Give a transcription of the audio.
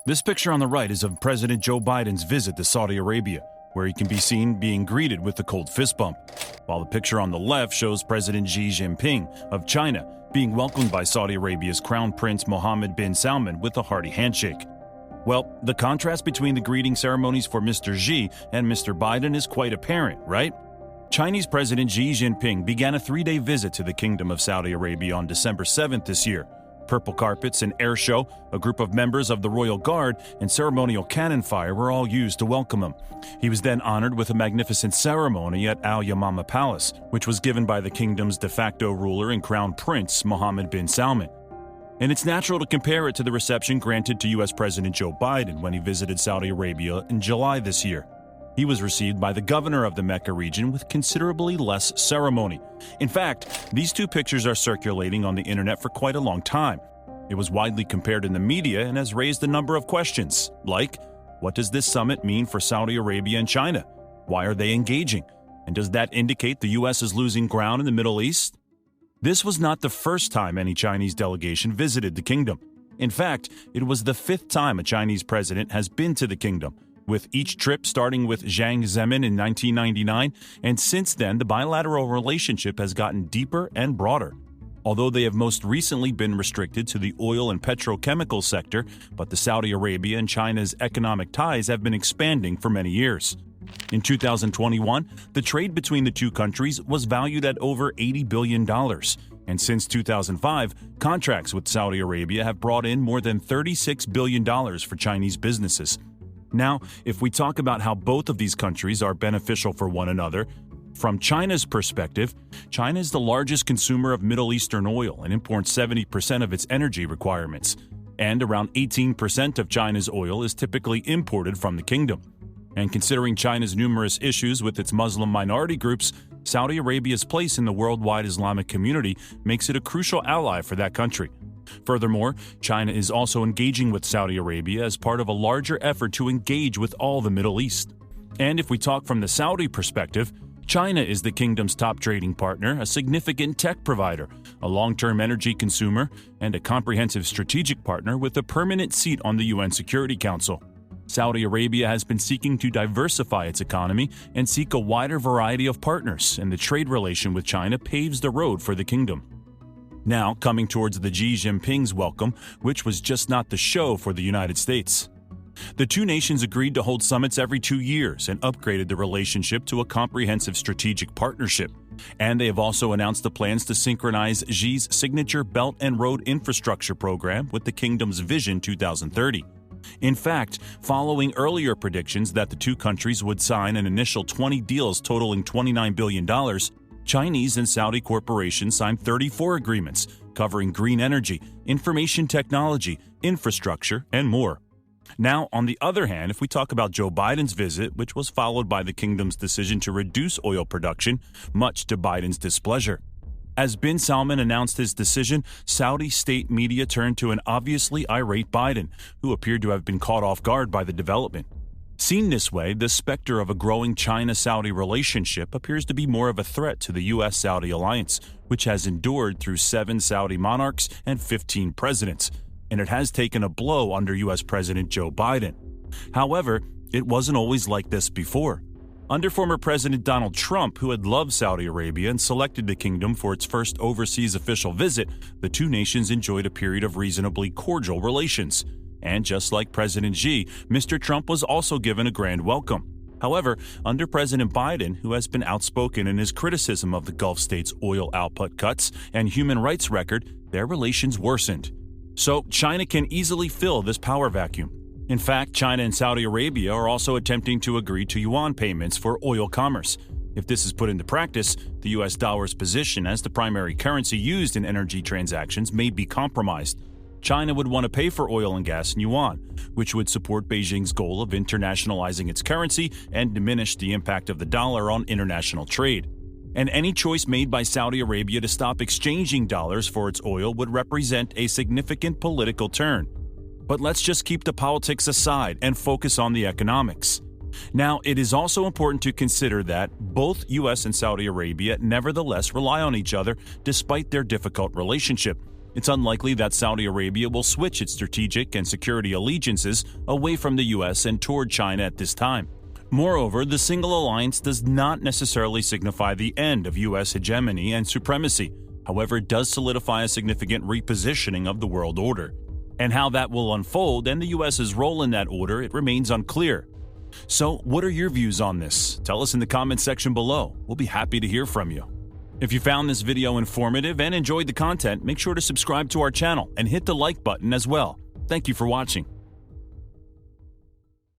This picture on the right is of President Joe Biden's visit to Saudi Arabia, where he can be seen being greeted with a cold fist bump, while the picture on the left shows President Xi Jinping of China being welcomed by Saudi Arabia's Crown Prince Mohammed bin Salman with a hearty handshake. Well, the contrast between the greeting ceremonies for Mr. Xi and Mr. Biden is quite apparent, right? Chinese President Xi Jinping began a 3-day visit to the Kingdom of Saudi Arabia on December 7th this year. Purple carpets, an air show, a group of members of the Royal Guard, and ceremonial cannon fire were all used to welcome him. He was then honored with a magnificent ceremony at Al Yamama Palace, which was given by the kingdom's de facto ruler and crown prince, Mohammed bin Salman. And it's natural to compare it to the reception granted to U.S. President Joe Biden when he visited Saudi Arabia in July this year. He was received by the governor of the Mecca region with considerably less ceremony. In fact, these two pictures are circulating on the internet for quite a long time. It was widely compared in the media and has raised a number of questions, like, what does this summit mean for Saudi Arabia and China? Why are they engaging? And does that indicate the U.S. is losing ground in the Middle East? This was not the first time any Chinese delegation visited the kingdom. In fact, it was the 5th time a Chinese president has been to the kingdom, with each trip starting with Jiang Zemin in 1999, and since then the bilateral relationship has gotten deeper and broader. Although they have most recently been restricted to the oil and petrochemical sector, but the Saudi Arabia and China's economic ties have been expanding for many years. In 2021, the trade between the two countries was valued at over $80 billion, and since 2005, contracts with Saudi Arabia have brought in more than $36 billion for Chinese businesses. Now, if we talk about how both of these countries are beneficial for one another, from China's perspective, China is the largest consumer of Middle Eastern oil and imports 70% of its energy requirements. And around 18% of China's oil is typically imported from the kingdom. And considering China's numerous issues with its Muslim minority groups, Saudi Arabia's place in the worldwide Islamic community makes it a crucial ally for that country. Furthermore, China is also engaging with Saudi Arabia as part of a larger effort to engage with all the Middle East. And if we talk from the Saudi perspective, China is the kingdom's top trading partner, a significant tech provider, a long-term energy consumer, and a comprehensive strategic partner with a permanent seat on the UN Security Council. Saudi Arabia has been seeking to diversify its economy and seek a wider variety of partners, and the trade relation with China paves the road for the kingdom. Now, coming towards the Xi Jinping's welcome, which was just not the show for the United States. The two nations agreed to hold summits every 2 years and upgraded the relationship to a comprehensive strategic partnership. And they have also announced the plans to synchronize Xi's signature Belt and Road Infrastructure program with the kingdom's Vision 2030. In fact, following earlier predictions that the two countries would sign an initial 20 deals totaling $29 billion, Chinese and Saudi corporations signed 34 agreements covering green energy, information technology, infrastructure, and more. Now, on the other hand, if we talk about Joe Biden's visit, which was followed by the kingdom's decision to reduce oil production, much to Biden's displeasure. As bin Salman announced his decision, Saudi state media turned to an obviously irate Biden, who appeared to have been caught off guard by the development. Seen this way, the specter of a growing China-Saudi relationship appears to be more of a threat to the U.S.-Saudi alliance, which has endured through 7 Saudi monarchs and 15 presidents, and it has taken a blow under U.S. President Joe Biden. However, it wasn't always like this before. Under former President Donald Trump, who had loved Saudi Arabia and selected the kingdom for its first overseas official visit, the two nations enjoyed a period of reasonably cordial relations. And just like President Xi, Mr. Trump was also given a grand welcome. However, under President Biden, who has been outspoken in his criticism of the Gulf states' oil output cuts and human rights record, their relations worsened. So China can easily fill this power vacuum. In fact, China and Saudi Arabia are also attempting to agree to yuan payments for oil commerce. If this is put into practice, the U.S. dollar's position as the primary currency used in energy transactions may be compromised. China would want to pay for oil and gas in yuan, which would support Beijing's goal of internationalizing its currency and diminish the impact of the dollar on international trade. And any choice made by Saudi Arabia to stop exchanging dollars for its oil would represent a significant political turn. But let's just keep the politics aside and focus on the economics. Now, it is also important to consider that both U.S. and Saudi Arabia nevertheless rely on each other despite their difficult relationship, it's unlikely that Saudi Arabia will switch its strategic and security allegiances away from the US and toward China at this time. Moreover, the single alliance does not necessarily signify the end of US hegemony and supremacy. However, it does solidify a significant repositioning of the world order. And how that will unfold and the US's role in that order, it remains unclear. So, what are your views on this? Tell us in the comments section below. We'll be happy to hear from you. If you found this video informative and enjoyed the content, make sure to subscribe to our channel and hit the like button as well. Thank you for watching.